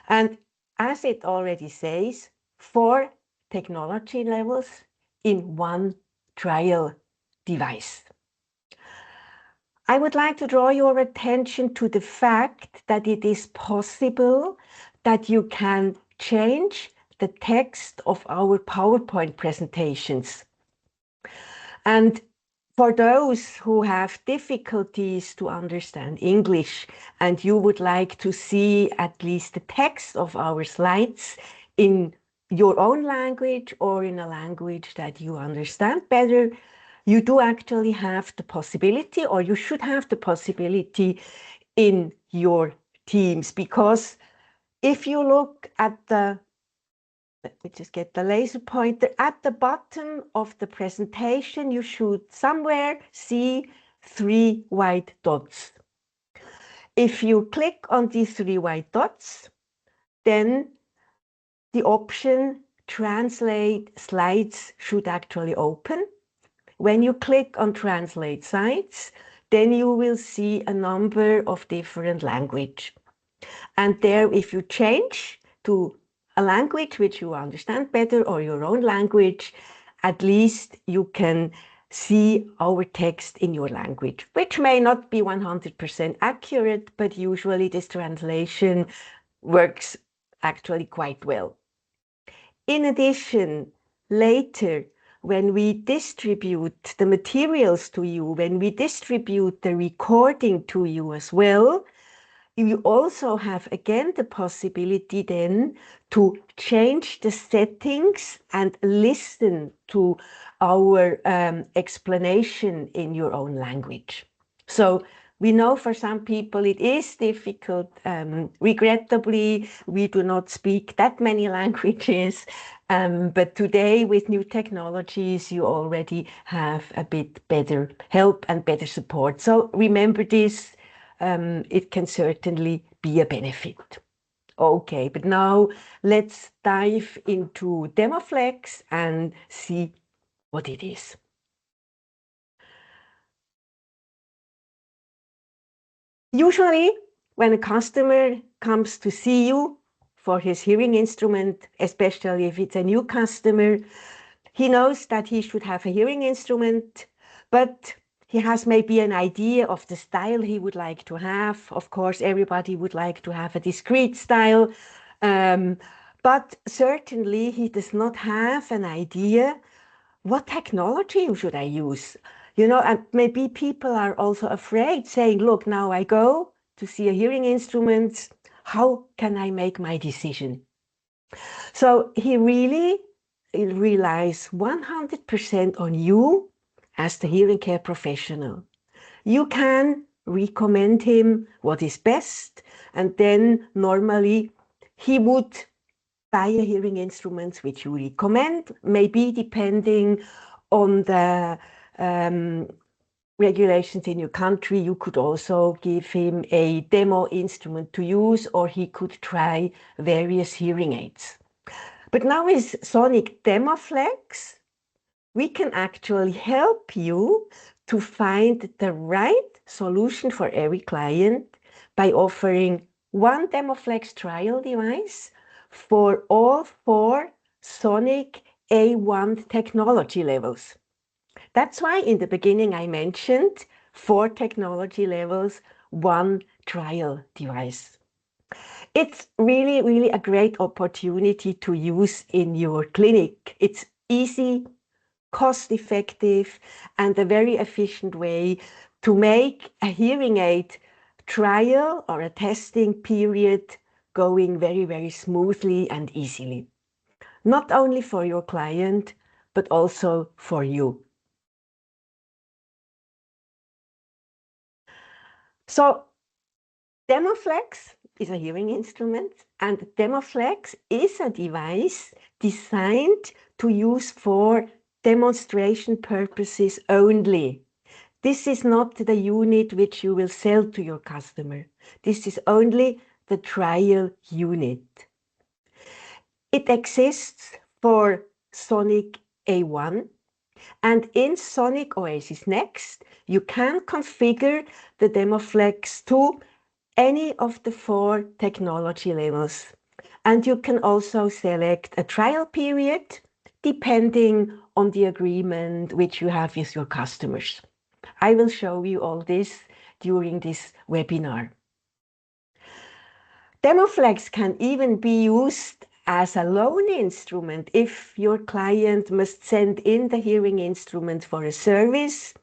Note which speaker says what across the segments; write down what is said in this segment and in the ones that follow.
Speaker 1: And as it already says, 4 technology levels in one trial device. I would like to draw your attention to the fact that it is possible that you can change the text of our PowerPoint presentations. And for those who have difficulties to understand English and you would like to see at least the text of our slides in your own language or in a language that you understand better, you do actually have the possibility, or you should have the possibility in your teams, because if you look at the, let me just get the laser pointer, at the bottom of the presentation, you should somewhere see 3 white dots. If you click on these 3 white dots, then the option Translate Slides should actually open. When you click on Translate Slides, then you will see a number of different languages. And there, if you change to a language which you understand better or your own language, at least you can see our text in your language, which may not be 100% accurate, but usually this translation works actually quite well. In addition, later, when we distribute the materials to you, when we distribute the recording to you as well, you also have again the possibility then to change the settings and listen to our explanation in your own language. So we know for some people it is difficult. Regrettably, we do not speak that many languages, but today with new technologies, you already have a bit better help and better support. So remember this. It can certainly be a benefit. Okay, but now let's dive into DemoFlex and see what it is. Usually, when a customer comes to see you for his hearing instrument, especially if it's a new customer, he knows that he should have a hearing instrument, but he has maybe an idea of the style he would like to have. Of course, everybody would like to have a discreet style, but certainly he does not have an idea, what technology should I use? You know, and maybe people are also afraid, saying, look, now I go to see a hearing instrument. How can I make my decision? So he really relies 100% on you as the hearing care professional. You can recommend him what is best, and then normally he would buy a hearing instrument which you recommend, maybe depending on the regulations in your country. You could also give him a demo instrument to use, or he could try various hearing aids. But now with Sonic DemoFlex, we can actually help you to find the right solution for every client by offering one DemoFlex trial device for all 4 Sonic A1 technology levels. That's why in the beginning I mentioned 4 technology levels, 1 trial device. It's really, really a great opportunity to use in your clinic. It's easy, cost-effective, and a very efficient way to make a hearing aid trial or a testing period going very, very smoothly and easily. Not only for your client, but also for you. So DemoFlex is a hearing instrument, and DemoFlex is a device designed to use for demonstration purposes only. This is not the unit which you will sell to your customer. This is only the trial unit. It exists for Sonic A1, and in Sonic Oasisnxt, you can configure the DemoFlex to any of the 4 technology levels. And you can also select a trial period depending on the agreement which you have with your customers. I will show you all this during this webinar. DemoFlex can even be used as a loan instrument if your client must send in the hearing instrument for a service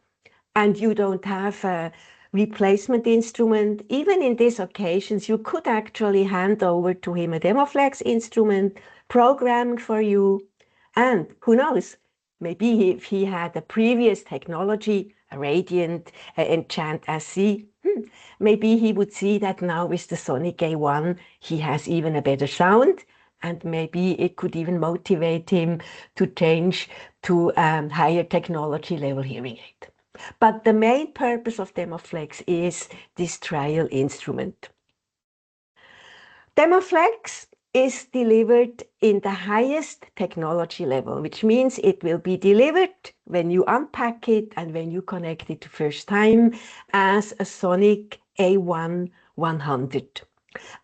Speaker 1: and you don't have a replacement instrument. Even in these occasions, you could actually hand over to him a DemoFlex instrument programmed for you. And who knows, maybe if he had a previous technology, a Radiant, Enchant SC, maybe he would see that now with the Sonic A1, he has even a better sound, and maybe it could even motivate him to change to higher technology level hearing aid. But the main purpose of DemoFlex is this trial instrument. DemoFlex is delivered in the highest technology level, which means it will be delivered when you unpack it and when you connect it the first time as a Sonic A1 100.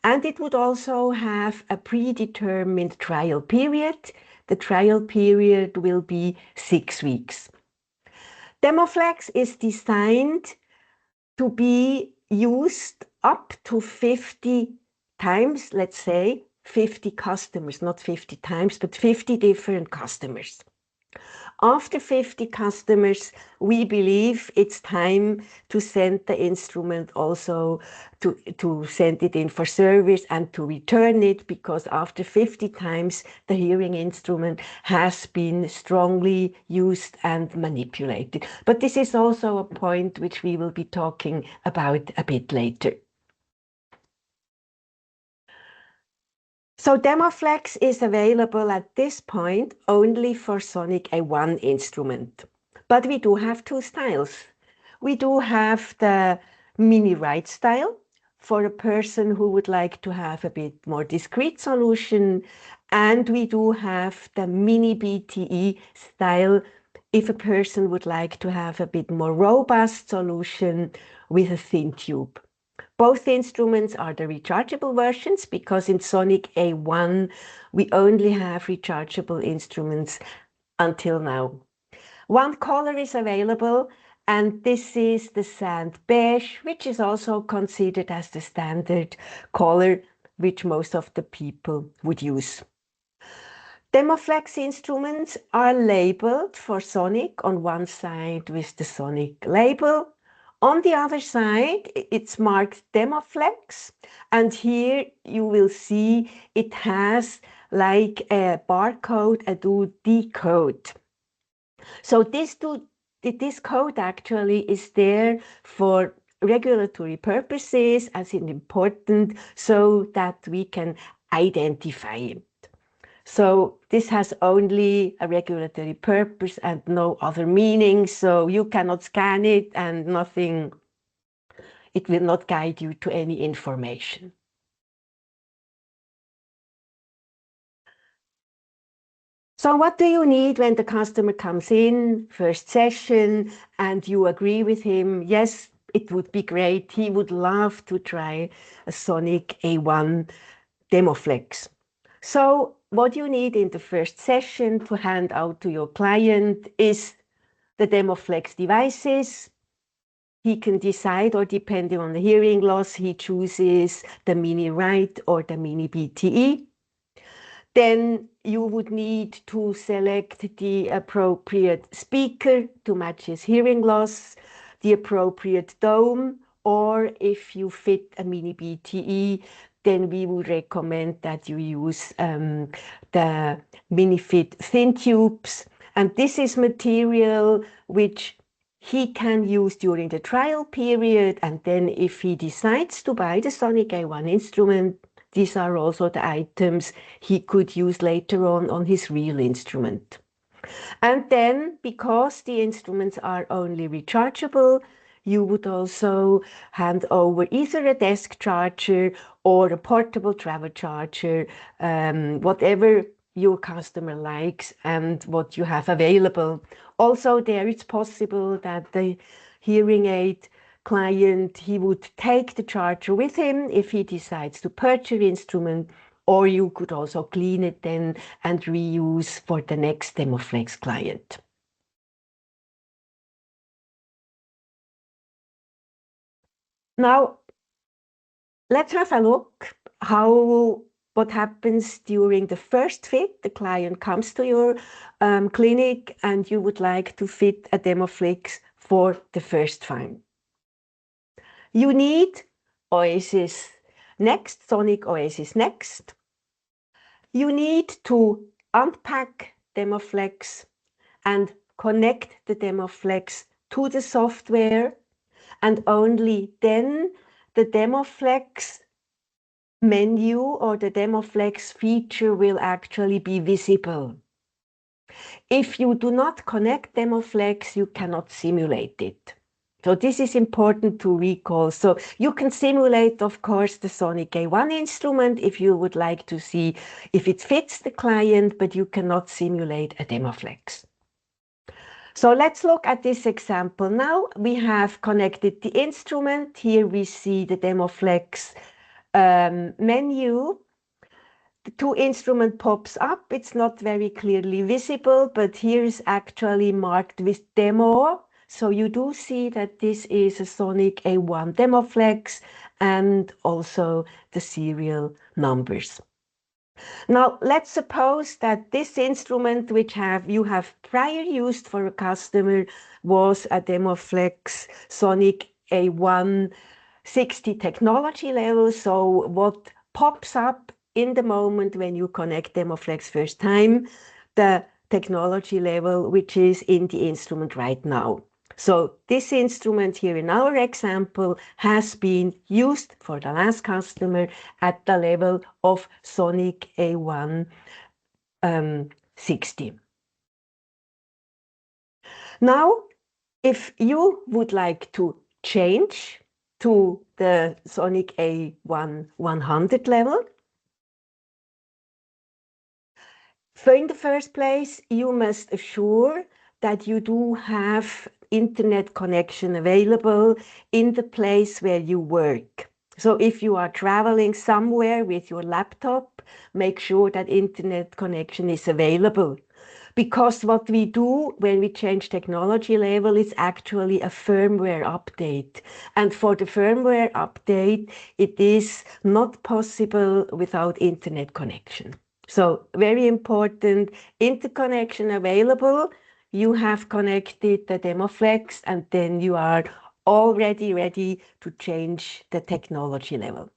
Speaker 1: And it would also have a predetermined trial period. The trial period will be 6 weeks. DemoFlex is designed to be used up to 50 times, let's say 50 customers, not 50 times, but 50 different customers. After 50 customers, we believe it's time to send the instrument also to send it in for service and to return it, because after 50 times, the hearing instrument has been strongly used and manipulated. But this is also a point which we will be talking about a bit later. So DemoFlex is available at this point only for Sonic A1 instrument. But we do have two styles. We do have the mini right style for a person who would like to have a bit more discreet solution. And we do have the mini BTE style if a person would like to have a bit more robust solution with a thin tube. Both instruments are the rechargeable versions, because in Sonic A1 we only have rechargeable instruments until now. One color is available, and this is the sand beige, which is also considered as the standard color which most of the people would use. DemoFlex instruments are labeled for Sonic on one side with the Sonic label. On the other side, it's marked DemoFlex, and here you will see it has like a barcode, a decode. So this code actually is there for regulatory purposes, as it's important, so that we can identify it. So this has only a regulatory purpose and no other meaning. So you cannot scan it and nothing, it will not guide you to any information. So what do you need when the customer comes in, first session, and you agree with him, yes, it would be great, he would love to try a Sonic A1 DemoFlex. So what you need in the first session to hand out to your client is the DemoFlex devices. He can decide, or depending on the hearing loss, he chooses the mini right or the mini BTE. Then you would need to select the appropriate speaker to match his hearing loss, the appropriate dome, or if you fit a mini BTE, then we would recommend that you use the mini-fit thin tubes. And this is material which he can use during the trial period. And then if he decides to buy the Sonic A1 instrument, these are also the items he could use later on his real instrument. And then, because the instruments are only rechargeable, you would also hand over either a desk charger or a portable travel charger, whatever your customer likes and what you have available. Also, there it's possible that the hearing aid client, he would take the charger with him if he decides to purchase the instrument, or you could also clean it then and reuse for the next DemoFlex client. Now, let's have a look what happens during the first fit. The client comes to your clinic and you would like to fit a DemoFlex for the first time. You need Oasisnxt, Sonic Oasisnxt. You need to unpack DemoFlex and connect the DemoFlex to the software, and only then the DemoFlex menu or the DemoFlex feature will actually be visible. If you do not connect DemoFlex, you cannot simulate it. So this is important to recall. So you can simulate, of course, the Sonic A1 instrument if you would like to see if it fits the client, but you cannot simulate a DemoFlex. So let's look at this example. Now we have connected the instrument. Here we see the DemoFlex menu. The two instrument pops up. It's not very clearly visible, but here is actually marked with demo. So you do see that this is a Sonic A1 DemoFlex and also the serial numbers. Now, let's suppose that this instrument, which you have prior used for a customer, was a DemoFlex Sonic A1 60 technology level. So what pops up in the moment when you connect DemoFlex first time, the technology level, which is in the instrument right now. So this instrument here in our example has been used for the last customer at the level of Sonic A1 60. Now, if you would like to change to the Sonic A1 100 level, in the first place, you must assure that you do have internet connection available in the place where you work. So if you are traveling somewhere with your laptop, make sure that internet connection is available. Because what we do when we change technology level is actually a firmware update. And for the firmware update, it is not possible without internet connection. So very important, interconnection available. You have connected the DemoFlex and then you are already ready to change the technology level.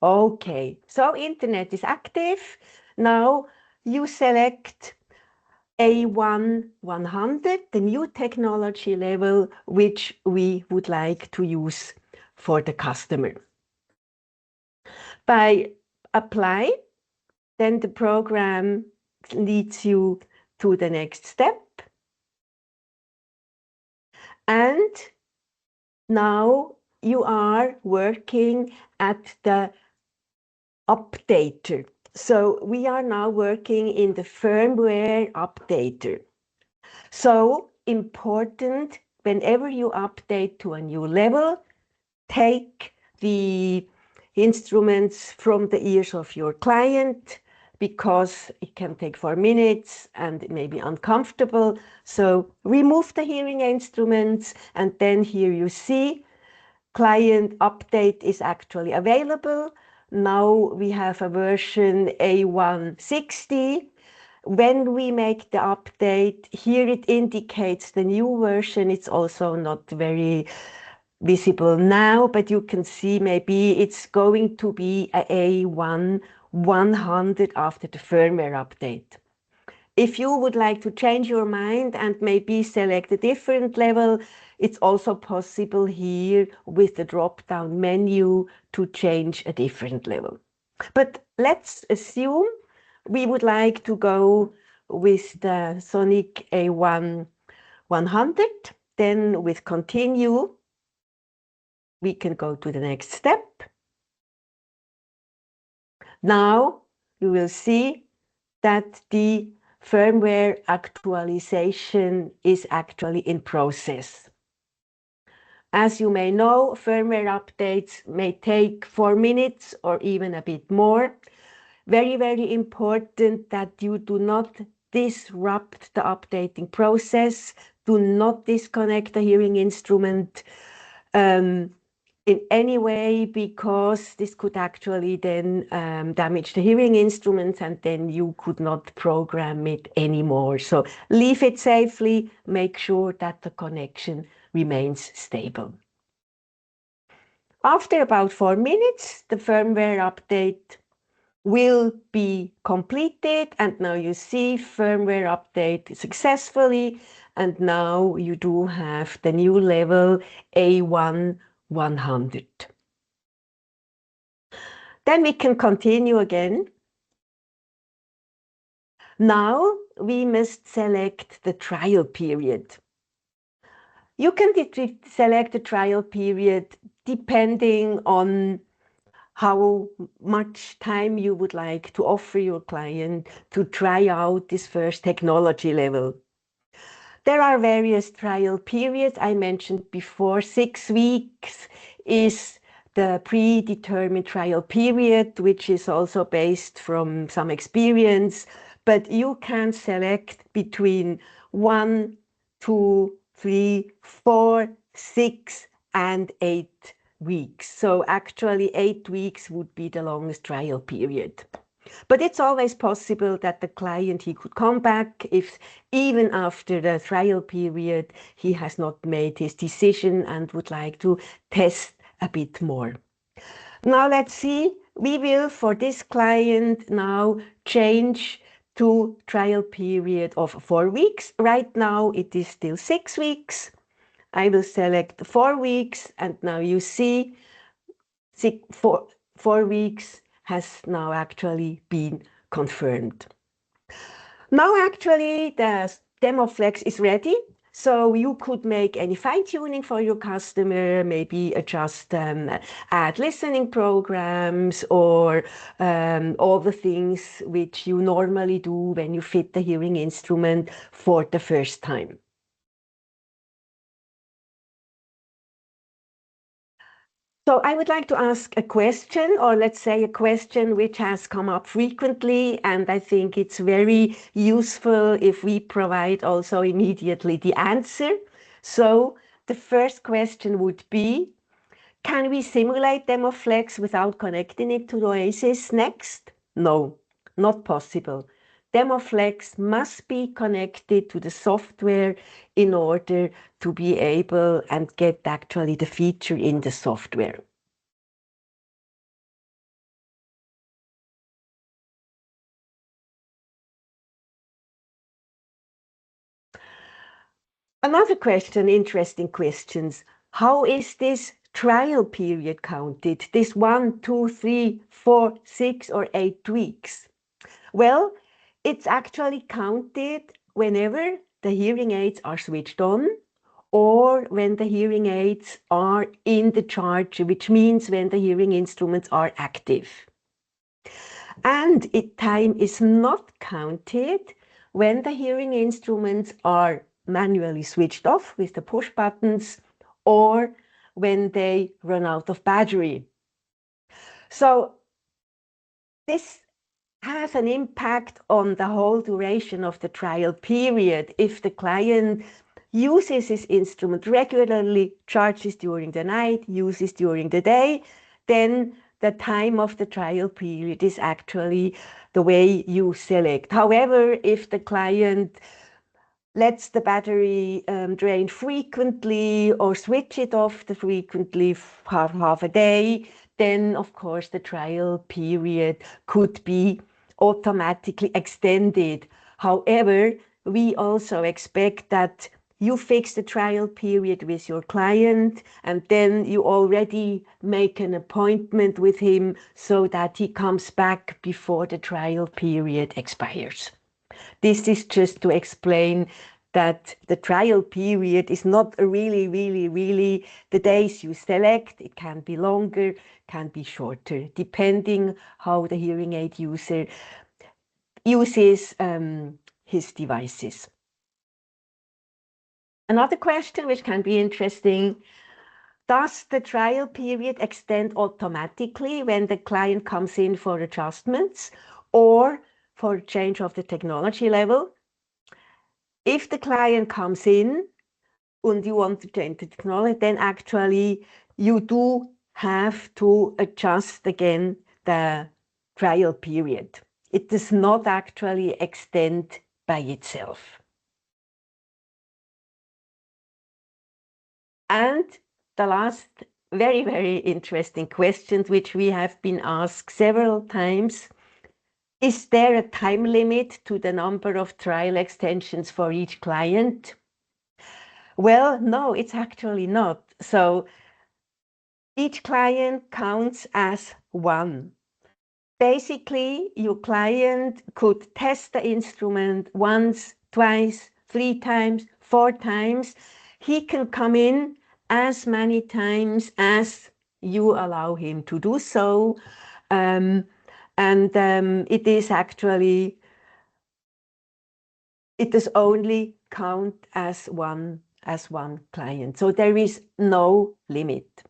Speaker 1: Okay, so internet is active. Now you select A1 100, the new technology level, which we would like to use for the customer. By apply, then the program leads you to the next step. And now you are working at the updater. So we are now working in the firmware updater. So important, whenever you update to a new level, take the instruments from the ears of your client, because it can take 4 minutes and it may be uncomfortable. So remove the hearing instruments, and then here you see client update is actually available. Now we have a version A1 60. When we make the update, here it indicates the new version. It's also not very visible now, but you can see maybe it's going to be a A1 100 after the firmware update. If you would like to change your mind and maybe select a different level, it's also possible here with the drop-down menu to change a different level. But let's assume we would like to go with the Sonic A1 100, then with continue, we can go to the next step. Now you will see that the firmware actualization is actually in process. As you may know, firmware updates may take 4 minutes or even a bit more. Very, very important that you do not disrupt the updating process. Do not disconnect the hearing instrument in any way, because this could actually then damage the hearing instruments, and then you could not program it anymore. So leave it safely, make sure that the connection remains stable. After about 4 minutes, the firmware update will be completed, and now you see firmware update successfully, and now you do have the new level A1 100. Then we can continue again. Now we must select the trial period. You can select the trial period depending on how much time you would like to offer your client to try out this first technology level. There are various trial periods. I mentioned before, 6 weeks is the predetermined trial period, which is also based from some experience, but you can select between 1, 2, 3, 4, 6, and 8 weeks. So actually 8 weeks would be the longest trial period. But it's always possible that the client, he could come back if even after the trial period, he has not made his decision and would like to test a bit more. Now let's see, we will for this client now change to trial period of 4 weeks. Right now it is still 6 weeks. I will select 4 weeks, and now you see 4 weeks has now actually been confirmed. Now actually the DemoFlex is ready, so you could make any fine-tuning for your customer, maybe adjust, add listening programs, or all the things which you normally do when you fit the hearing instrument for the first time. So I would like to ask a question, or let's say a question which has come up frequently, and I think it's very useful if we provide also immediately the answer. So the first question would be, can we simulate DemoFlex without connecting it to Oasisnxt? No, not possible. DemoFlex must be connected to the software in order to be able and get actually the feature in the software. Another question, interesting questions. How is this trial period counted? This 1, 2, 3, 4, 6, or 8 weeks? Well, it's actually counted whenever the hearing aids are switched on, or when the hearing aids are in the charge, which means when the hearing instruments are active. And time is not counted when the hearing instruments are manually switched off with the push buttons, or when they run out of battery. So this has an impact on the whole duration of the trial period. If the client uses his instrument regularly, charges during the night, uses during the day, then the time of the trial period is actually the way you select. However, if the client lets the battery drain frequently or switch it off frequently, half a day, then of course the trial period could be automatically extended. However, we also expect that you fix the trial period with your client, and then you already make an appointment with him so that he comes back before the trial period expires. This is just to explain that the trial period is not really the days you select. It can be longer, can be shorter, depending how the hearing aid user uses his devices. Another question which can be interesting, Does the trial period extend automatically when the client comes in for adjustments or for change of the technology level? If the client comes in and you want to change the technology, then actually you do have to adjust again the trial period. It does not actually extend by itself. And the last very, very interesting question, which we have been asked several times, is there a time limit to the number of trial extensions for each client? Well, no, it's actually not. So each client counts as one. Basically, your client could test the instrument once, twice, 3 times, 4 times. He can come in as many times as you allow him to do so. It is actually, it does only count as one client. So there is no limit.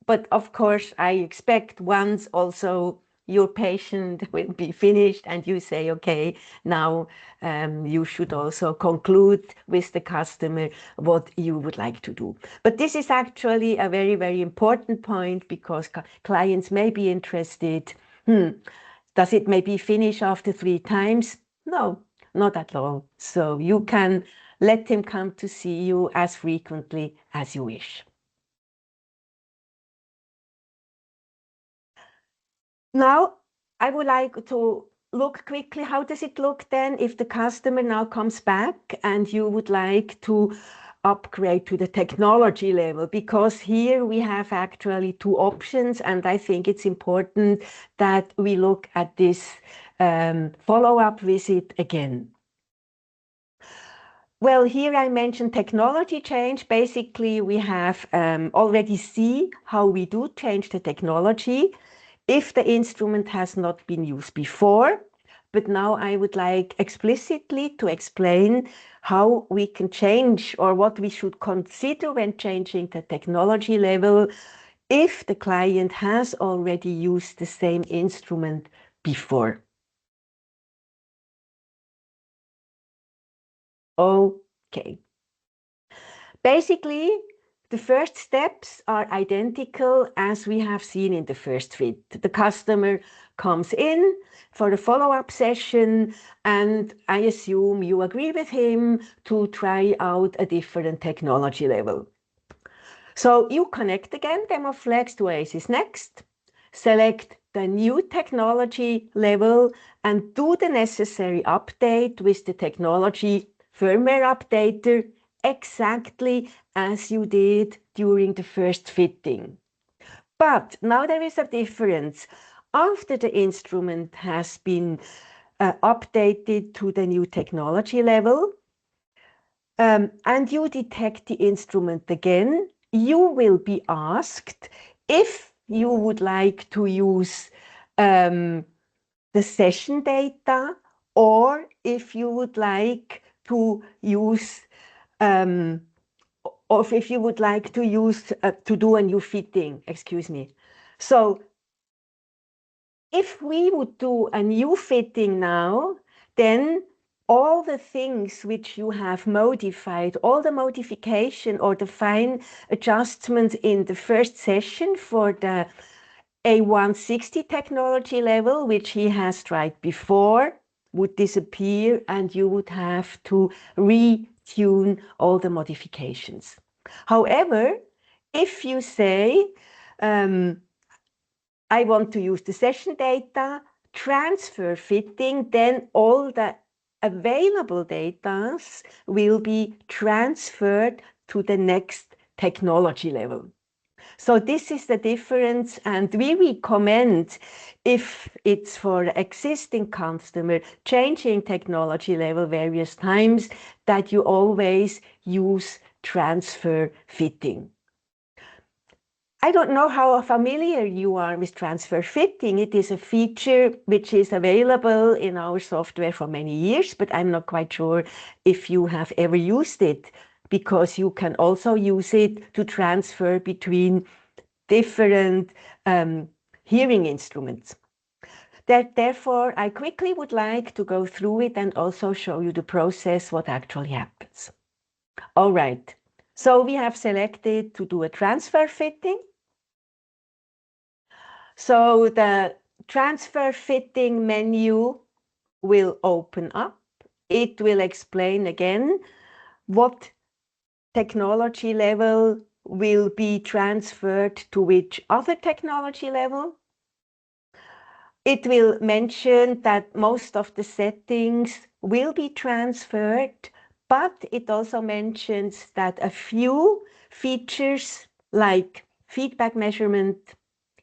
Speaker 1: But of course, I expect once also your patient will be finished and you say, okay, now you should also conclude with the customer what you would like to do. But this is actually a very, very important point because clients may be interested, does it maybe finish after 3 times? No, not at all. So you can let him come to see you as frequently as you wish. Now, I would like to look quickly, how does it look then if the customer now comes back and you would like to upgrade to the technology level? Because here we have actually 2 options, and I think it's important that we look at this follow-up visit again. Well, here I mentioned technology change. Basically, we have already see how we do change the technology if the instrument has not been used before. But now I would like explicitly to explain how we can change or what we should consider when changing the technology level if the client has already used the same instrument before. Okay. Basically, the first steps are identical as we have seen in the first fit. The customer comes in for a follow-up session, and I assume you agree with him to try out a different technology level. So you connect again DemoFlex to Oasisnxt, select the new technology level, and do the necessary update with the technology firmware updater exactly as you did during the first fitting. But now there is a difference. After the instrument has been updated to the new technology level, and you detect the instrument again, you will be asked if you would like to use the session data or if you would like to use or if you would like to use to do a new fitting, excuse me. So if we would do a new fitting now, then all the things which you have modified, all the modification or the fine adjustments in the first session for the A1 technology level, which he has tried before, would disappear and you would have to retune all the modifications. However, if you say, I want to use the session data, transfer fitting, then all the available data will be transferred to the next technology level. So this is the difference, and we recommend, if it's for existing customer, changing technology level various times, that you always use transfer fitting. I don't know how familiar you are with transfer fitting. It is a feature which is available in our software for many years, but I'm not quite sure if you have ever used it. because you can also use it to transfer between different hearing instruments. Therefore, I quickly would like to go through it and also show you the process, what actually happens. All right, so we have selected to do a transfer fitting. So the transfer fitting menu will open up. It will explain again what technology level will be transferred to which other technology level. It will mention that most of the settings will be transferred, but it also mentions that a few features like feedback measurement,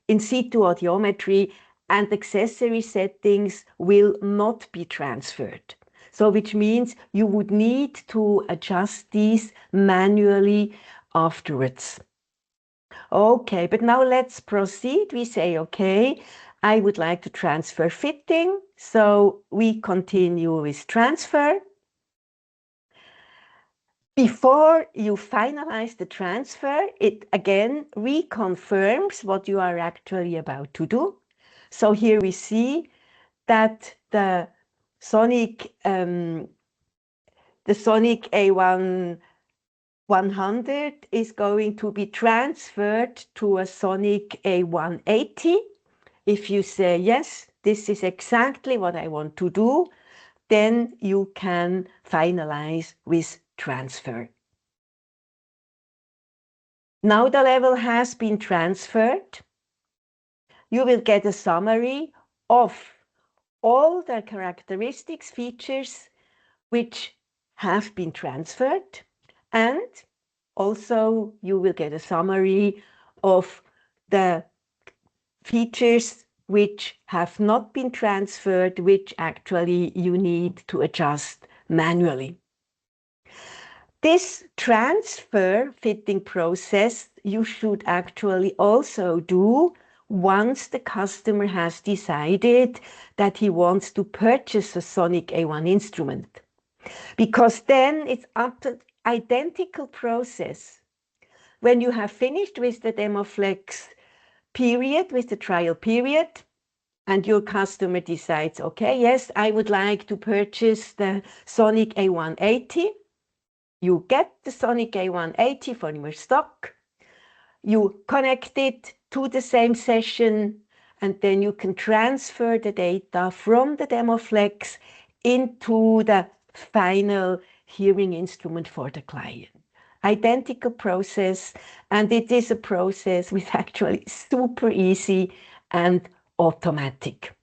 Speaker 1: in situ audiometry, and accessory settings will not be transferred. So which means you would need to adjust these manually afterwards. Okay, but now let's proceed. We say, okay, I would like to transfer fitting. So we continue with transfer. Before you finalize the transfer, it again reconfirms what you are actually about to do. So here we see that the Sonic A1 100 is going to be transferred to a Sonic A180. If you say, yes, this is exactly what I want to do, then you can finalize with transfer. Now the level has been transferred. You will get a summary of all the characteristics, features which have been transferred, and also you will get a summary of the features which have not been transferred, which actually you need to adjust manually. This transfer fitting process you should actually also do once the customer has decided that he wants to purchase a Sonic A1 instrument. Because then it's up to identical process. When you have finished with the DemoFlex period, with the trial period, and your customer decides, okay, yes, I would like to purchase the Sonic A180. You get the Sonic A180 from your stock. You connect it to the same session, and then you can transfer the data from the DemoFlex into the final hearing instrument for the client. Identical process, and it is a process which is actually super easy and automatic.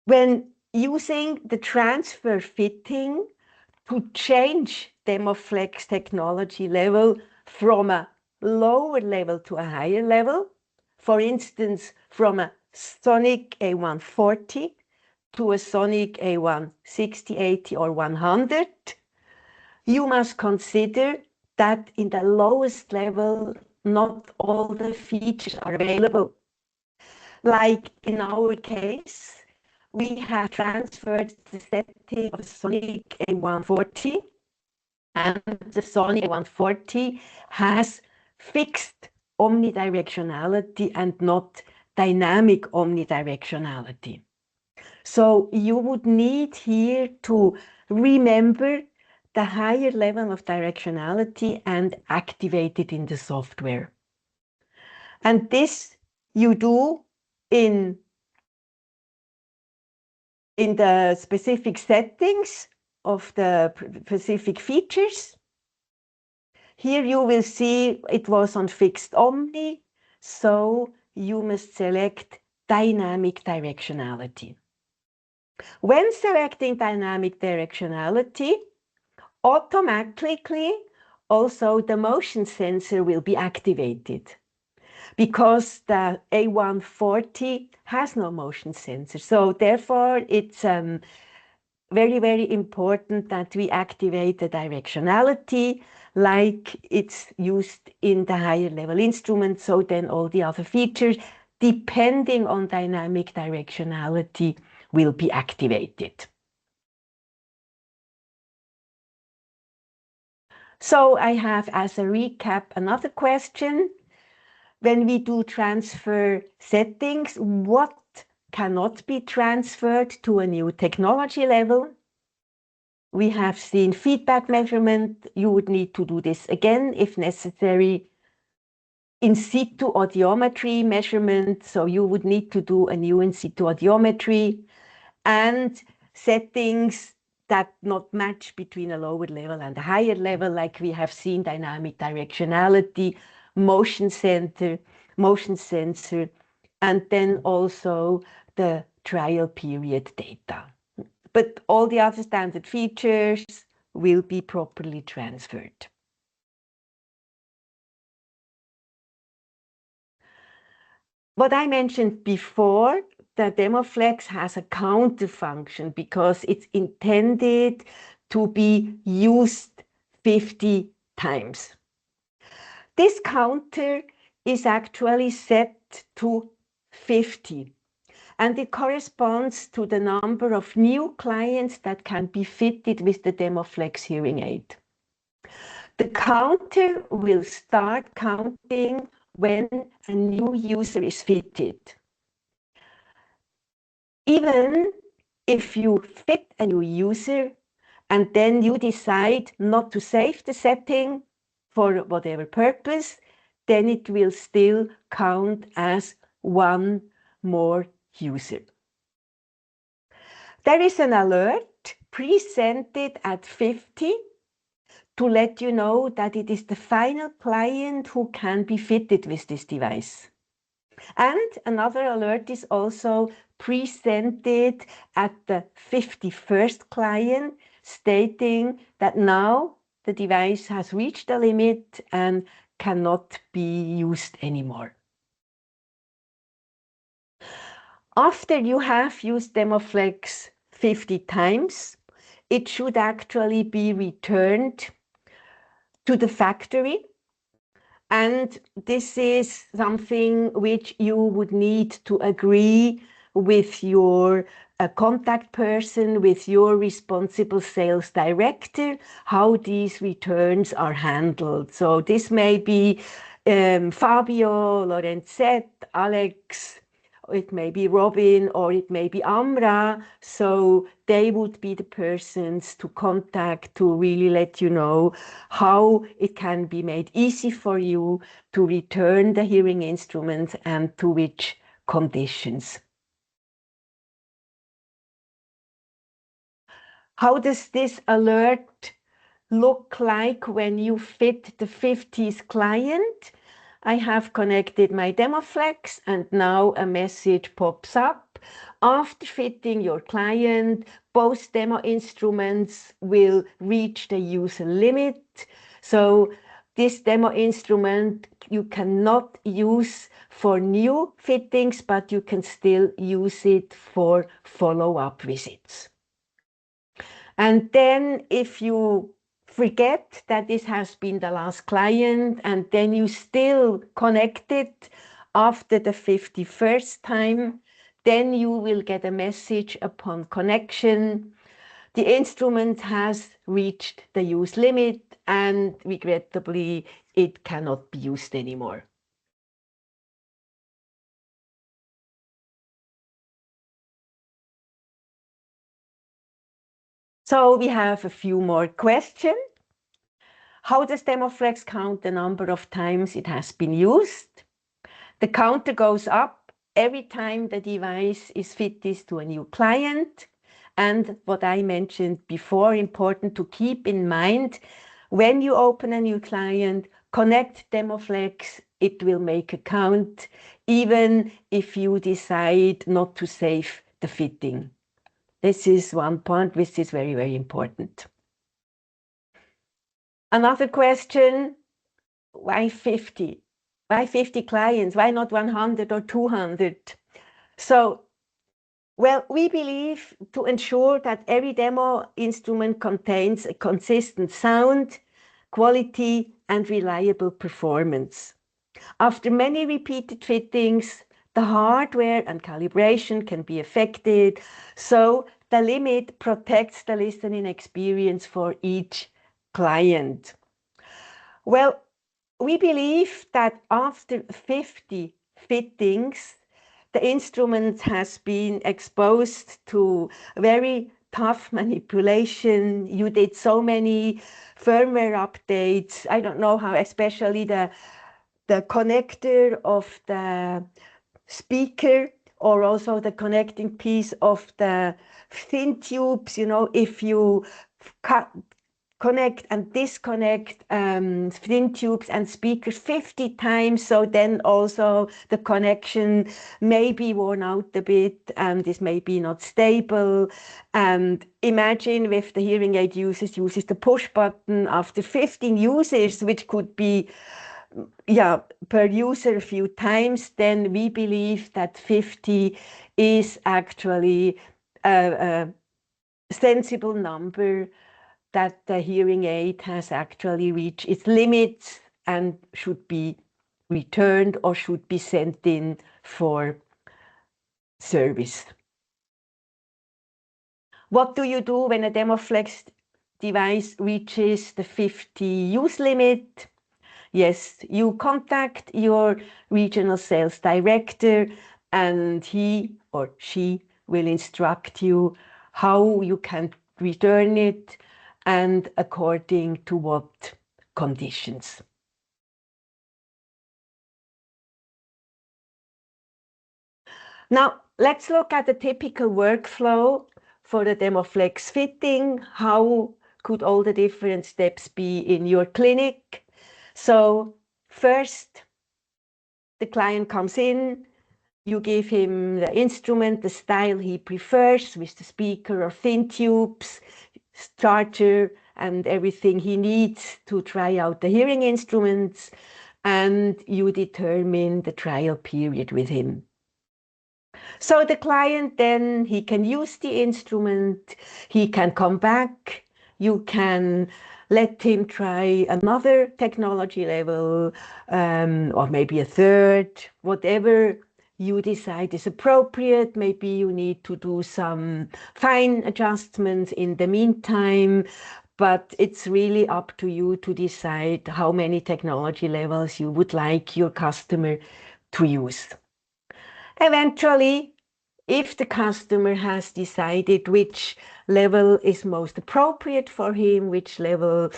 Speaker 1: When using the transfer fitting to change DemoFlex technology level from a lower level to a higher level, for instance, from a Sonic A140 to a Sonic A160, 80 or 100, you must consider that in the lowest level, not all the features are available. Like in our case, we have transferred the setting of Sonic A140, and the Sonic A140 has fixed omnidirectionality and not dynamic omnidirectionality. So you would need here to remember the higher level of directionality and activate it in the software. And this you do in the specific settings of the specific features. Here you will see it was on fixed omni, so you must select dynamic directionality. When selecting dynamic directionality, automatically also the motion sensor will be activated, because the A140 has no motion sensor. So therefore it's very, very important that we activate the directionality like it's used in the higher level instrument. So then all the other features, depending on dynamic directionality, will be activated. So I have, as a recap, another question. When we do transfer settings, what cannot be transferred to a new technology level? We have seen feedback measurement. You would need to do this again if necessary. In situ audiometry measurement, so you would need to do a new in situ audiometry, and settings that not match between a lower level and a higher level, like we have seen dynamic directionality, motion sensor, and then also the trial period data. But all the other standard features will be properly transferred. What I mentioned before, the DemoFlex has a counter function because it's intended to be used 50 times. This counter is actually set to 50, and it corresponds to the number of new clients that can be fitted with the DemoFlex hearing aid. The counter will start counting when a new user is fitted. Even if you fit a new user and then you decide not to save the setting for whatever purpose, then it will still count as one more user. There is an alert presented at 50 to let you know that it is the final client who can be fitted with this device. And another alert is also presented at the 51st client, stating that now the device has reached the limit and cannot be used anymore. After you have used DemoFlex 50 times, it should actually be returned to the factory. And this is something which you would need to agree with your contact person, with your responsible sales director, how these returns are handled. So this may be Fabio, Lorenzette, Alex, it may be Robin, or it may be Amra. So they would be the persons to contact to really let you know how it can be made easy for you to return the hearing instrument and to which conditions. How does this alert look like when you fit the 50th client? I have connected my DemoFlex and now a message pops up. After fitting your client, both demo instruments will reach the user limit. So this demo instrument you cannot use for new fittings, but you can still use it for follow-up visits. And then if you forget that this has been the last client and then you still connect it after the 51st time, then you will get a message upon connection. The instrument has reached the use limit and regrettably it cannot be used anymore. So we have a few more questions. How does DemoFlex count the number of times it has been used? The counter goes up every time the device is fitted to a new client. And what I mentioned before, important to keep in mind, when you open a new client, connect DemoFlex, it will make a count, even if you decide not to save the fitting. This is one point which is very, very important. Another question, why 50? Why 50 clients? Why not 100 or 200? So, well, we believe to ensure that every demo instrument contains a consistent sound, quality, and reliable performance. After many repeated fittings, the hardware and calibration can be affected, so the limit protects the listening experience for each client. Well, we believe that after 50 fittings, the instrument has been exposed to very tough manipulation. You did so many firmware updates. I don't know how, especially the connector of the speaker, or also the connecting piece of the thin tubes. If you connect and disconnect thin tubes and speakers 50 times, so then also the connection may be worn out a bit and is maybe not stable. And imagine if the hearing aid uses the push button after 15 uses, which could be per user a few times, then we believe that 50 is actually a sensible number, that the hearing aid has actually reached its limits and should be returned or should be sent in for service. What do you do when a DemoFlex device reaches the 50 use limit? Yes, you contact your regional sales director and he or she will instruct you how you can return it and according to what conditions. Now, let's look at the typical workflow for the DemoFlex fitting. How could all the different steps be in your clinic? So first, the client comes in, you give him the instrument, the style he prefers, with the speaker or thin tubes, charger, and everything he needs to try out the hearing instruments, and you determine the trial period with him. So the client then, he can use the instrument, he can come back, you can let him try another technology level, or maybe a third, whatever you decide is appropriate. Maybe you need to do some fine adjustments in the meantime, but it's really up to you to decide how many technology levels you would like your customer to use. Eventually, if the customer has decided which level is most appropriate for him, which level,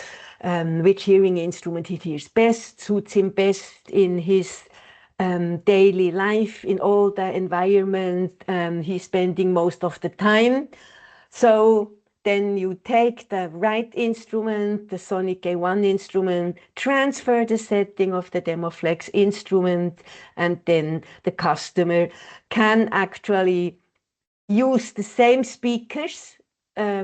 Speaker 1: which hearing instrument he hears best, suits him best in his daily life, in all the environment he's spending most of the time. So then you take the right instrument, the Sonic A1 instrument, transfer the setting of the DemoFlex instrument, and then the customer can actually use the same speakers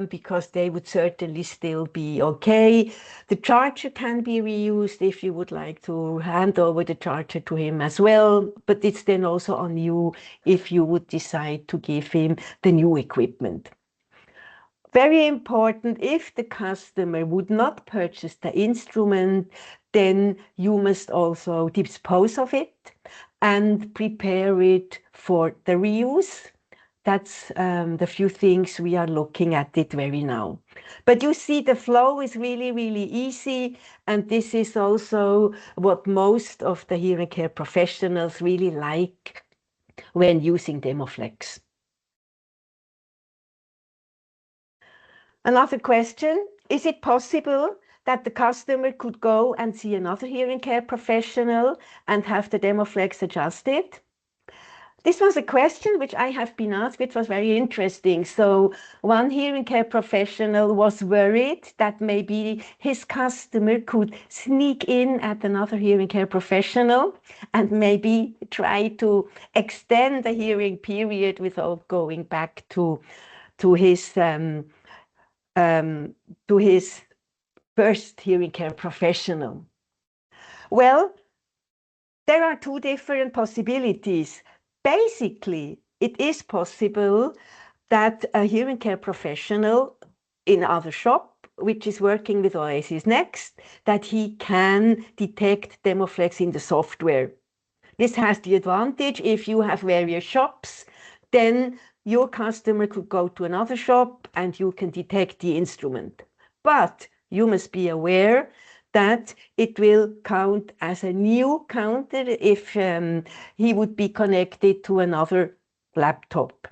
Speaker 1: because they would certainly still be okay. The charger can be reused if you would like to hand over the charger to him as well, but it's then also on you if you would decide to give him the new equipment. Very important, if the customer would not purchase the instrument, then you must also dispose of it and prepare it for the reuse. That's the few things we are looking at it very now. But you see, the flow is really, really easy. And this is also what most of the hearing care professionals really like when using DemoFlex. Another question, is it possible that the customer could go and see another hearing care professional and have the DemoFlex adjusted? This was a question which I have been asked, which was very interesting. So one hearing care professional was worried that maybe his customer could sneak in at another hearing care professional and maybe try to extend the hearing period without going back to his first hearing care professional. Well, there are two different possibilities. Basically, it is possible that a hearing care professional in other shop, which is working with Oasisnxt, that he can detect DemoFlex in the software. This has the advantage, if you have various shops, then your customer could go to another shop and you can detect the instrument. But you must be aware that it will count as a new counter if he would be connected to another laptop.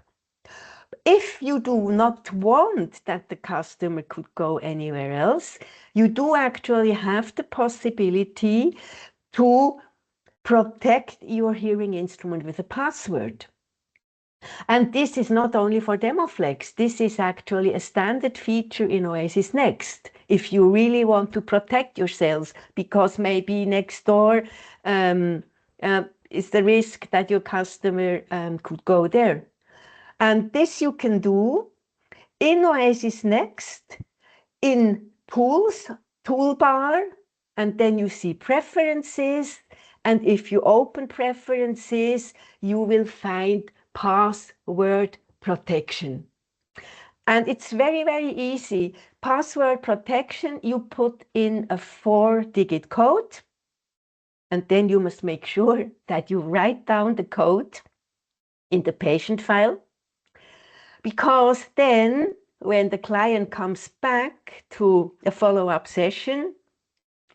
Speaker 1: If you do not want that the customer could go anywhere else, you do actually have the possibility to protect your hearing instrument with a password. And this is not only for DemoFlex, this is actually a standard feature in Oasisnxt. If you really want to protect yourselves, because maybe next door is the risk that your customer could go there. And this you can do in Oasisnxt, in Tools, Toolbar, and then you see Preferences. And if you open Preferences, you will find Password Protection. And it's very, very easy. Password protection, you put in a 4-digit code, and then you must make sure that you write down the code in the patient file, because then when the client comes back to a follow-up session,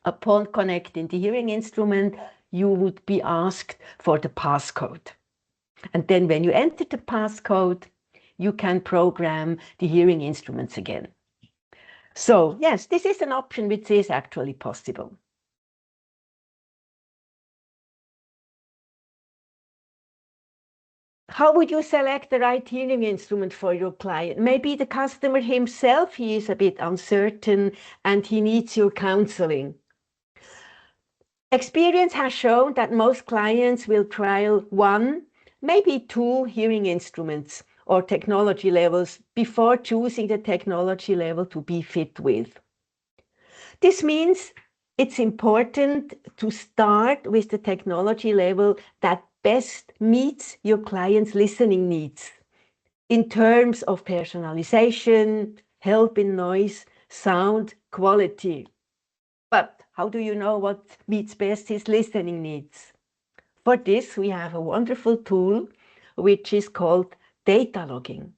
Speaker 1: upon connecting the hearing instrument, you would be asked for the passcode. And then when you enter the passcode, you can program the hearing instruments again. So yes, this is an option which is actually possible. How would you select the right hearing instrument for your client? Maybe the customer himself, he is a bit uncertain and he needs your counseling. Experience has shown that most clients will trial 1, maybe 2 hearing instruments or technology levels before choosing the technology level to be fit with. This means it's important to start with the technology level that best meets your client's listening needs in terms of personalization, help in noise, sound, quality. But how do you know what meets best his listening needs? For this, we have a wonderful tool which is called data logging.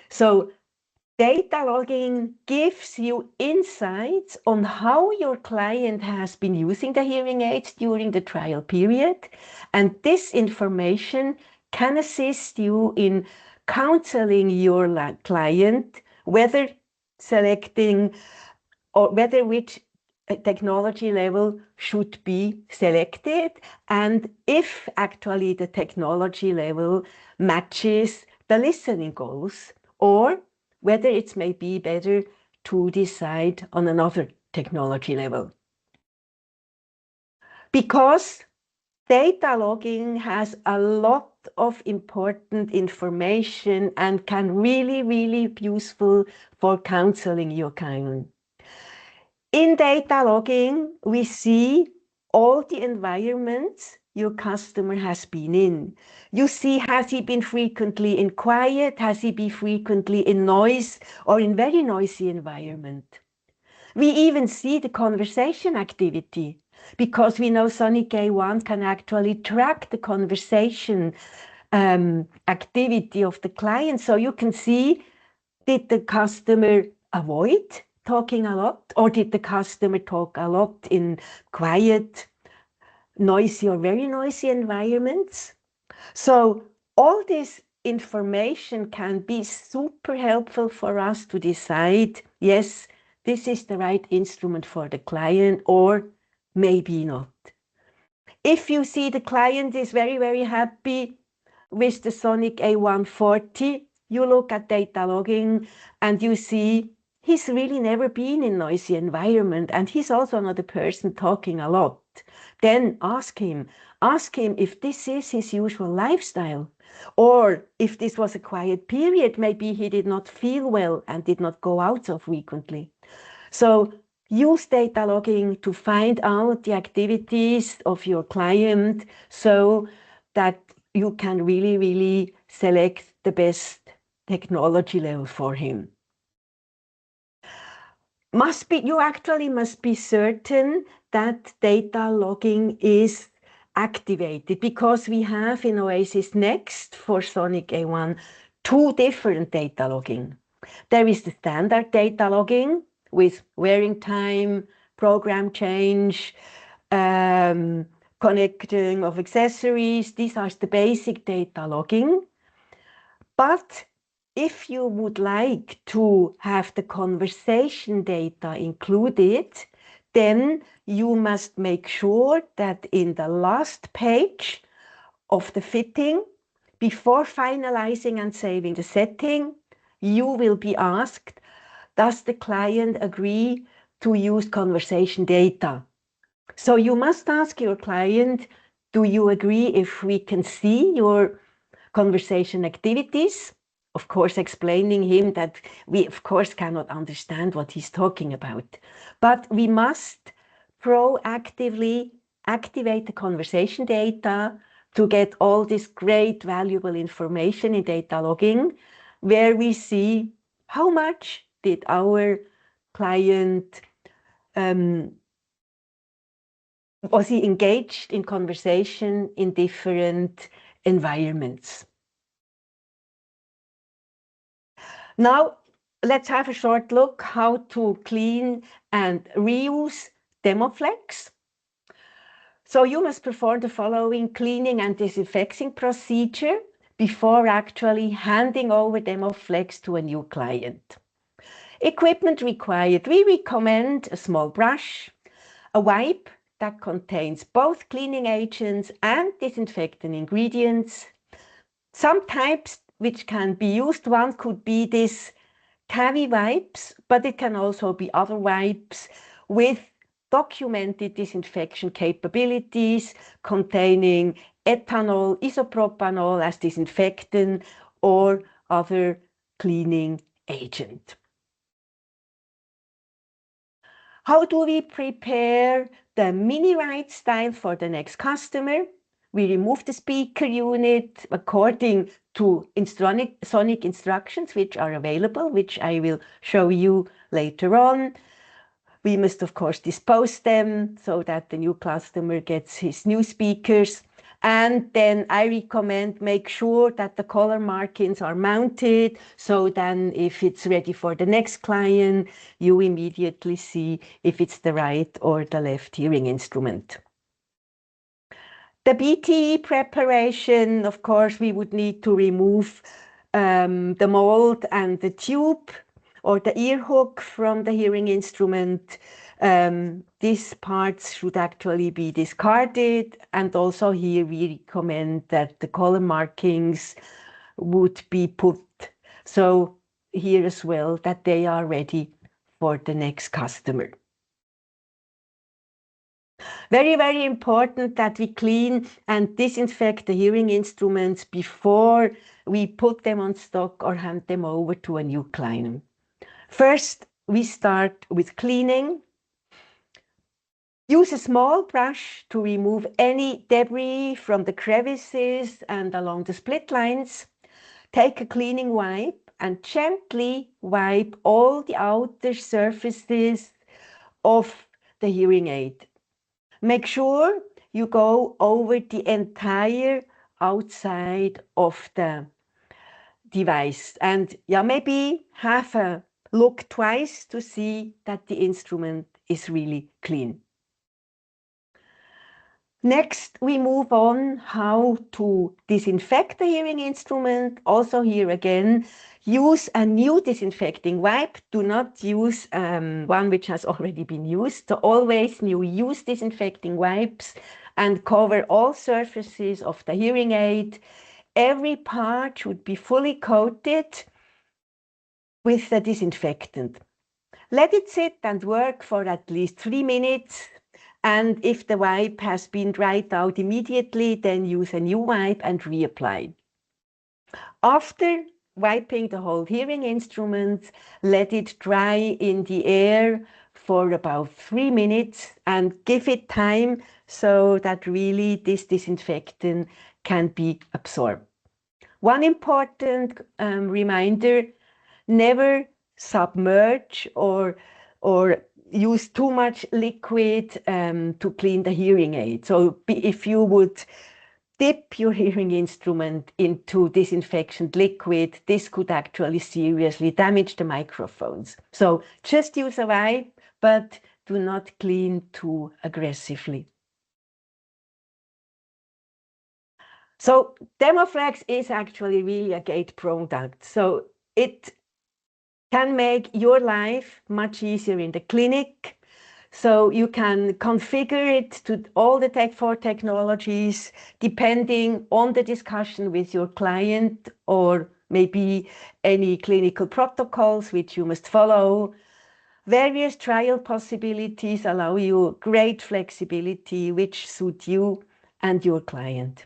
Speaker 1: So data logging gives you insights on how your client has been using the hearing aids during the trial period, and this information can assist you in counseling your client, whether selecting or whether which technology level should be selected, and if actually the technology level matches the listening goals, or whether it's maybe better to decide on another technology level. Because data logging has a lot of important information and can really be useful for counseling your client. In data logging, we see all the environments your customer has been in. You see, has he been frequently in quiet? Has he been frequently in noise or in very noisy environment? We even see the conversation activity, because we know Sonic A1 can actually track the conversation activity of the client. So you can see, did the customer avoid talking a lot, or did the customer talk a lot in quiet, noisy or very noisy environments? So all this information can be super helpful for us to decide, yes, this is the right instrument for the client, or maybe not. If you see the client is very happy with the Sonic A140, you look at data logging and you see he's really never been in noisy environment, and he's also not a person talking a lot. Then ask him if this is his usual lifestyle, or if this was a quiet period, maybe he did not feel well and did not go out so frequently. So use data logging to find out the activities of your client so that you can really select the best technology level for him. You actually must be certain that data logging is activated, because we have in Oasisnxt for Sonic A1 2 different data logging. There is the standard data logging with wearing time, program change, connecting of accessories. These are the basic data logging. But if you would like to have the conversation data included, then you must make sure that in the last page of the fitting, before finalizing and saving the setting, you will be asked, does the client agree to use conversation data? So you must ask your client, do you agree if we can see your conversation activities? Of course, explaining him that we, of course, cannot understand what he's talking about. But we must proactively activate the conversation data to get all this great, valuable information in data logging, where we see how much did our client, was he engaged in conversation in different environments. Now, let's have a short look how to clean and reuse DemoFlex. So you must perform the following cleaning and disinfecting procedure before actually handing over DemoFlex to a new client. Equipment required. We recommend a small brush, a wipe that contains both cleaning agents and disinfectant ingredients. Some types which can be used, one could be this Cavi wipes, but it can also be other wipes with documented disinfection capabilities containing ethanol, isopropanol as disinfectant or other cleaning agent. How do we prepare the mini ride style for the next customer? We remove the speaker unit according to sonic instructions which are available, which I will show you later on. We must, of course, dispose them so that the new customer gets his new speakers. And then I recommend make sure that the color markings are mounted, so then if it's ready for the next client, you immediately see if it's the right or the left hearing instrument. The BTE preparation, of course, we would need to remove the mold and the tube or the ear hook from the hearing instrument. These parts should actually be discarded, and also here we recommend that the color markings would be put, so here as well, that they are ready for the next customer. Very, very important that we clean and disinfect the hearing instruments before we put them on stock or hand them over to a new client. First, we start with cleaning. Use a small brush to remove any debris from the crevices and along the split lines. Take a cleaning wipe and gently wipe all the outer surfaces of the hearing aid. Make sure you go over the entire outside of the device, and maybe have a look twice to see that the instrument is really clean. Next, we move on how to disinfect the hearing instrument. Also here again, use a new disinfecting wipe. Do not use one which has already been used. So always use disinfecting wipes and cover all surfaces of the hearing aid. Every part should be fully coated with the disinfectant. Let it sit and work for at least 3 minutes. And if the wipe has been dried out immediately, then use a new wipe and reapply. After wiping the whole hearing instrument, let it dry in the air for about 3 minutes and give it time so that really this disinfectant can be absorbed. One important reminder, never submerge or use too much liquid to clean the hearing aid. So if you would dip your hearing instrument into disinfectant liquid, this could actually seriously damage the microphones. So just use a wipe, but do not clean too aggressively. So DemoFlex is actually really a great product. So it can make your life much easier in the clinic. So you can configure it to all the four technologies, depending on the discussion with your client or maybe any clinical protocols which you must follow. Various trial possibilities allow you great flexibility which suit you and your client.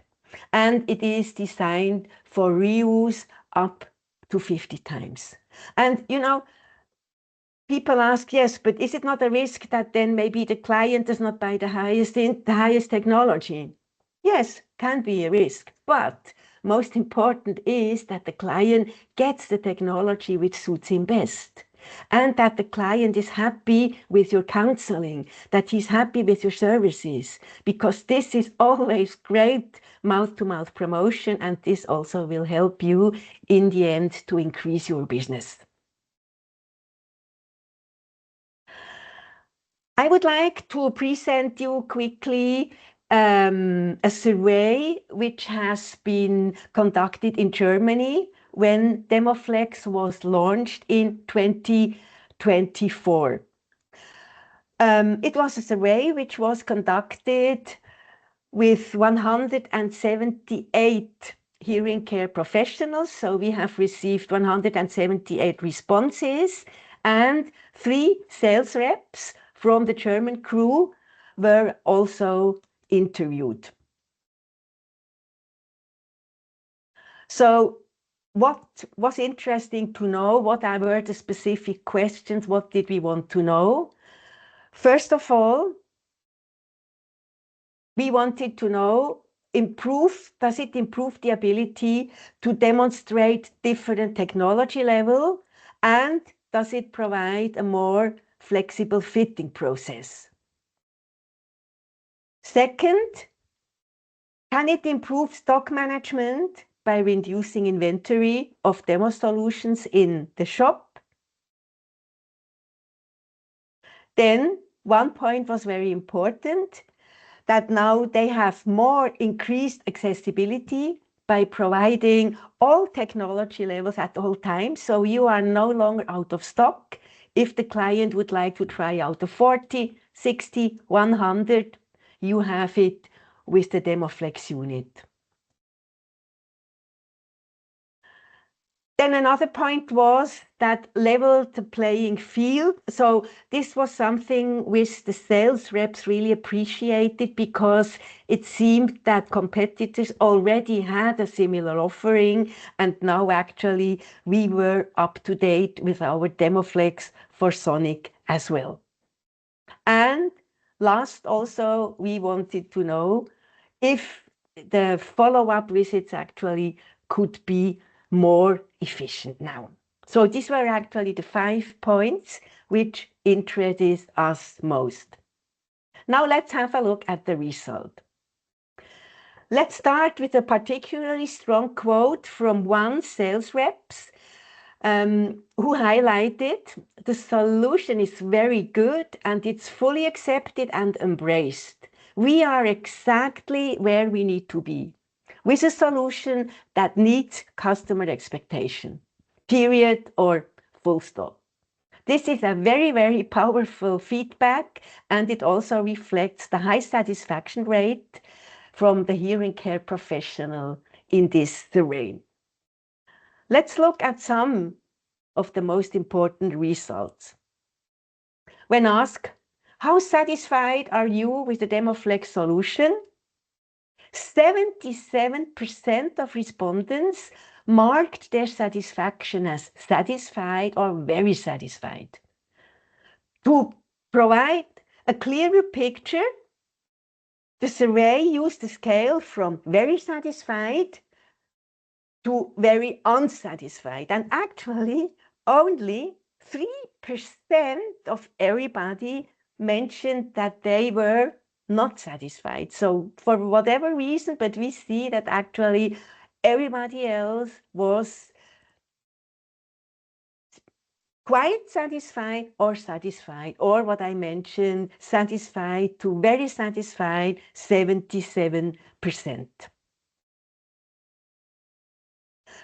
Speaker 1: And it is designed for reuse up to 50 times. And you know, people ask, yes, but is it not a risk that then maybe the client does not buy the highest technology? Yes, can be a risk, but most important is that the client gets the technology which suits him best, and that the client is happy with your counseling, that he's happy with your services, because this is always great mouth-to-mouth promotion, and this also will help you in the end to increase your business. I would like to present you quickly a survey which has been conducted in Germany when DemoFlex was launched in 2024. It was a survey which was conducted with 178 hearing care professionals. So we have received 178 responses, and 3 sales reps from the German crew were also interviewed. So what was interesting to know? What were the specific questions? What did we want to know? First of all, we wanted to know, does it improve the ability to demonstrate different technology level, and does it provide a more flexible fitting process? Second, can it improve stock management by reducing inventory of demo solutions in the shop? Then one point was very important, that now they have more increased accessibility by providing all technology levels at all times. So you are no longer out of stock. If the client would like to try out the 40, 60, 100, you have it with the DemoFlex unit. Then another point was that leveled the playing field. So this was something which the sales reps really appreciated, because it seemed that competitors already had a similar offering, and now actually we were up to date with our DemoFlex for Sonic as well. And last also, we wanted to know if the follow-up visits actually could be more efficient now. So these were actually the 5 points which interested us most. Now let's have a look at the result. Let's start with a particularly strong quote from one sales rep who highlighted, the solution is very good and it's fully accepted and embraced. We are exactly where we need to be, with a solution that meets customer expectation, period or full stop. This is a very, very powerful feedback, and it also reflects the high satisfaction rate from the hearing care professional in this survey. Let's look at some of the most important results. When asked, how satisfied are you with the DemoFlex solution? 77% of respondents marked their satisfaction as satisfied or very satisfied. To provide a clearer picture, the survey used a scale from very satisfied to very unsatisfied, and actually only 3% of everybody mentioned that they were not satisfied. So for whatever reason, but we see that actually everybody else was quite satisfied, or what I mentioned, satisfied to very satisfied, 77%.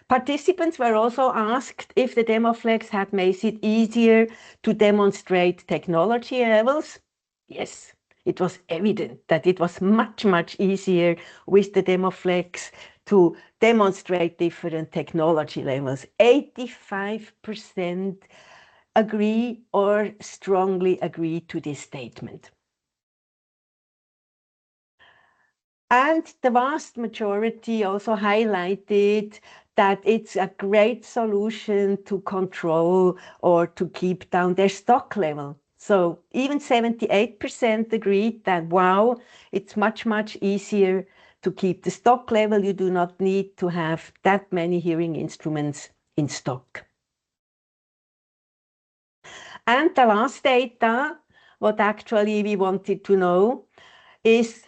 Speaker 1: Participants were also asked if the DemoFlex had made it easier to demonstrate technology levels. Yes, it was evident that it was much, much easier with the DemoFlex to demonstrate different technology levels. 85% agree or strongly agree to this statement. And the vast majority also highlighted that it's a great solution to control or to keep down their stock level. So even 78% agreed that, wow, it's much, much easier to keep the stock level. You do not need to have that many hearing instruments in stock. And the last data, what actually we wanted to know is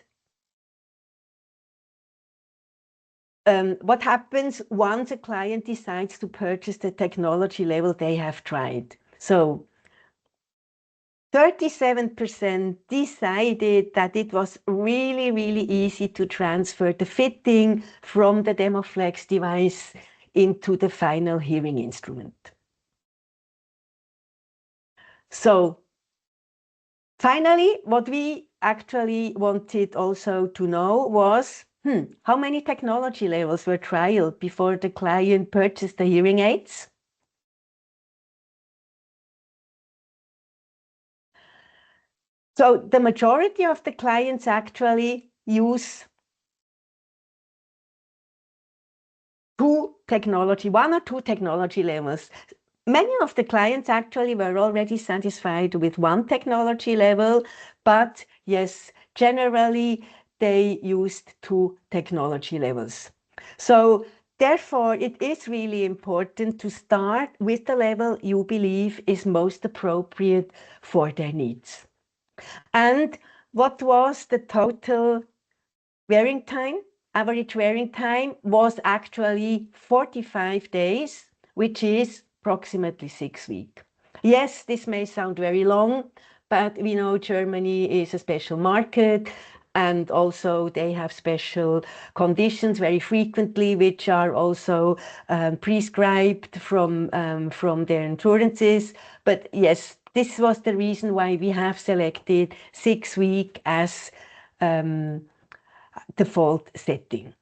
Speaker 1: what happens once a client decides to purchase the technology level they have tried. So 37% decided that it was really, really easy to transfer the fitting from the DemoFlex device into the final hearing instrument. So finally, what we actually wanted also to know was how many technology levels were trialed before the client purchased the hearing aids? So the majority of the clients actually use one or two technology levels. Many of the clients actually were already satisfied with one technology level, but yes, generally they used two technology levels. So therefore, it is really important to start with the level you believe is most appropriate for their needs. And what was the total wearing time? Average wearing time was actually 45 days, which is approximately 6 weeks. Yes, this may sound very long, but we know Germany is a special market, and also they have special conditions very frequently, which are also prescribed from their insurances. But yes, this was the reason why we have selected 6 weeks as default setting.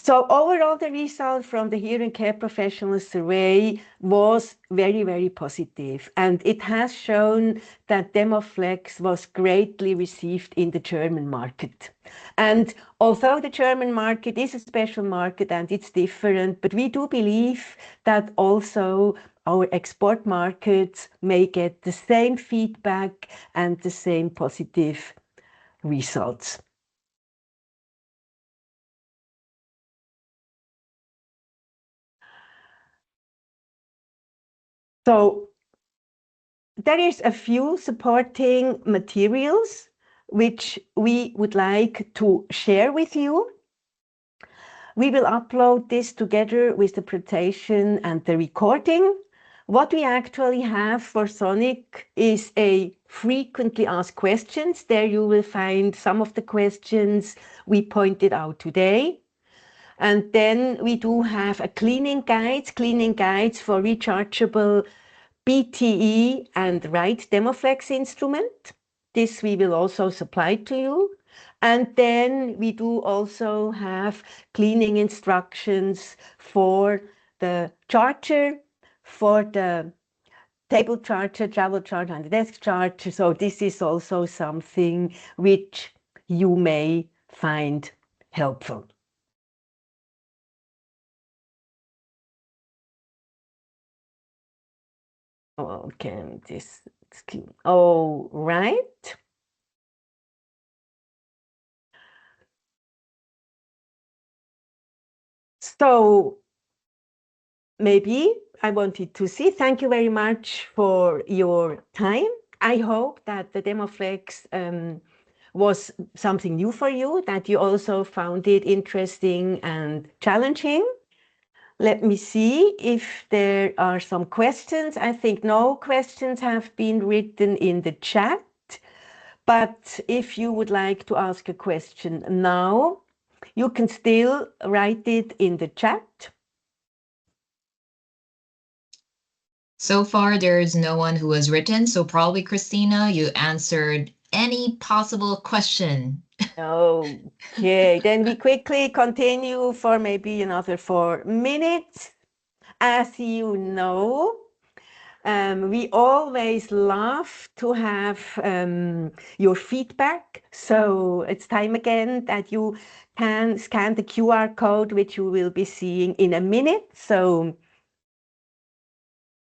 Speaker 1: So overall, the result from the hearing care professional survey was very, very positive. And it has shown that DemoFlex was greatly received in the German market. And although the German market is a special market and it's different, but we do believe that also our export markets may get the same feedback and the same positive results. So there is a few supporting materials which we would like to share with you. We will upload this together with the presentation and the recording. What we actually have for Sonic is a frequently asked questions. There you will find some of the questions we pointed out today. And then we do have a cleaning guides for rechargeable BTE and right DemoFlex instrument. This we will also supply to you. And then we do also have cleaning instructions for the charger, for the table charger, travel charger, and the desk charger. So this is also something which you may find helpful. Okay, this, oh, right. So maybe I wanted to say thank you very much for your time. I hope that the DemoFlex was something new for you, that you also found it interesting and challenging. Let me see if there are some questions. I think no questions have been written in the chat, but if you would like to ask a question now, you can still write it in the chat.
Speaker 2: So far, there's no one who has written, so probably Christina, you answered any possible question.
Speaker 1: Okay, then we quickly continue for maybe another 4 minutes. As you know, we always love to have your feedback. So it's time again that you can scan the QR code, which you will be seeing in a minute. So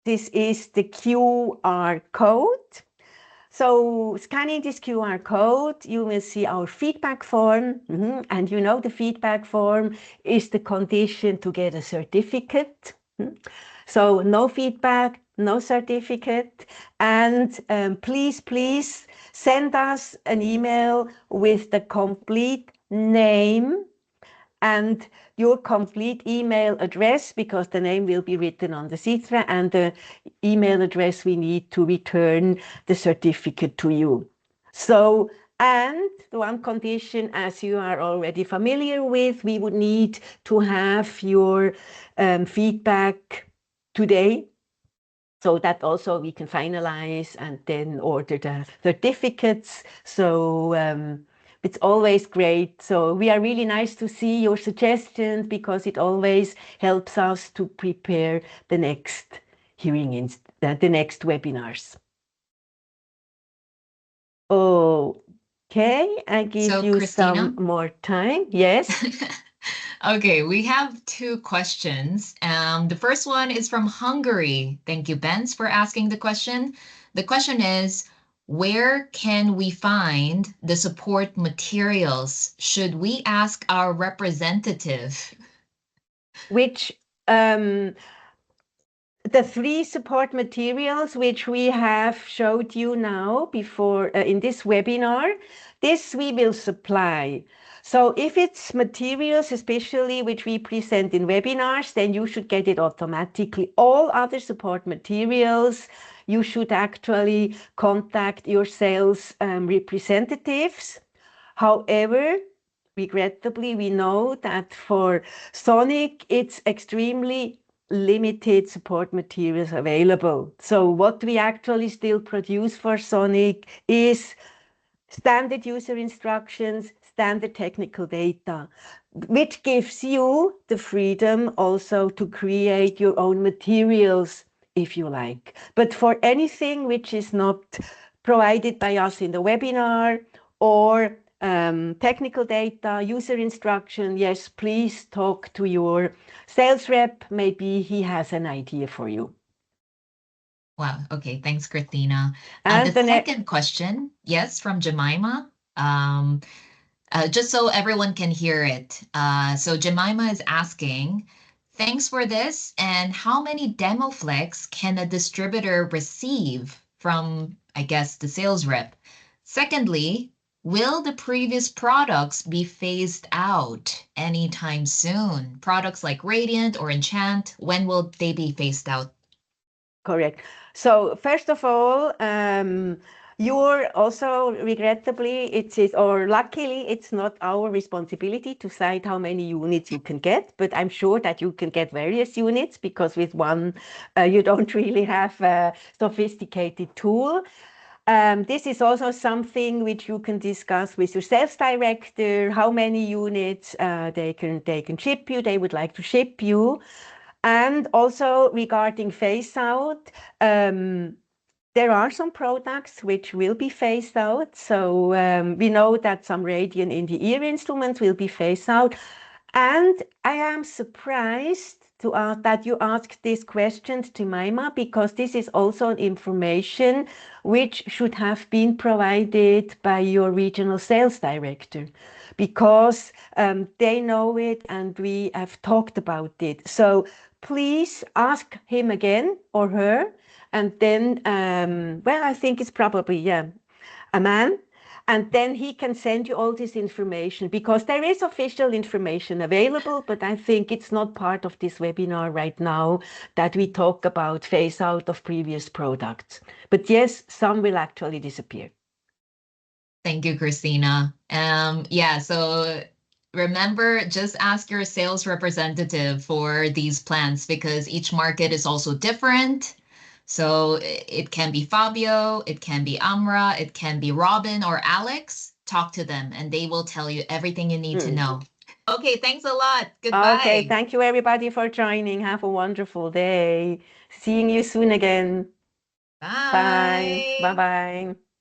Speaker 1: this is the QR code. So scanning this QR code, you will see our feedback form. And you know the feedback form is the condition to get a certificate. So no feedback, no certificate. And please send us an email with the complete name and your complete email address, because the name will be written on the citra, and the email address we need to return the certificate to you. So, and the one condition, as you are already familiar with, we would need to have your feedback today, so that also we can finalize and then order the certificates. So it's always great. So we are really nice to see your suggestions, because it always helps us to prepare the next the next webinars. Okay, I give
Speaker 2: So,
Speaker 1: you some
Speaker 2: Christina?
Speaker 1: more time. Yes.
Speaker 2: Okay, we have two questions. The first one is from Hungary. Thank you, Benz, for asking the question. The question is, where can we find the support materials? Should we ask our representative?
Speaker 1: Which the 3 support materials which we have showed you now before in this webinar, this we will supply. So if it's materials, especially which we present in webinars, then you should get it automatically. All other support materials, you should actually contact your sales representatives. However, regrettably, we know that for Sonic, it's extremely limited support materials available. So what we actually still produce for Sonic is standard user instructions, standard technical data, which gives you the freedom also to create your own materials if you like. But for anything which is not provided by us in the webinar, or technical data, user instruction, yes, please talk to your sales rep. Maybe he has an idea for you.
Speaker 2: Wow. Okay. Thanks, Christina.
Speaker 1: And
Speaker 2: The second question, yes, from Jemima. Just so everyone can hear it. So Jemima is asking, thanks for this. And how many DemoFlex can a distributor receive from, I guess, the sales rep? Secondly, will the previous products be phased out anytime soon? Products like Radiant or Enchant, when will they be phased out?
Speaker 1: Correct. So first of all, you're also regrettably, it is, or luckily, it's not our responsibility to decide how many units you can get, but I'm sure that you can get various units, because with one, you don't really have a sophisticated tool. This is also something which you can discuss with your sales director, how many units they can ship you, they would like to ship you. And also regarding phase out, there are some products which will be phased out. So we know that some Radiant in the ear instruments will be phased out. And I am surprised that you asked this question, Jemima, because this is also information which should have been provided by your regional sales director, because they know it and we have talked about it. So please ask him again, or her, and then, well, I think it's probably, yeah, a man. And then he can send you all this information, because there is official information available, but I think it's not part of this webinar right now that we talk about phase out of previous products. But yes, some will actually disappear.
Speaker 2: Thank you, Christina. Yeah, so remember, just ask your sales representative for these plans because each market is also different. So it can be Fabio, it can be Amra, it can be Robin or Alex. Talk to them and they will tell you everything you need to know. Okay, thanks a lot. Goodbye.
Speaker 1: Okay, thank you everybody for joining. Have a wonderful day. Seeing you soon again.
Speaker 2: Bye.
Speaker 1: Bye. Bye-bye.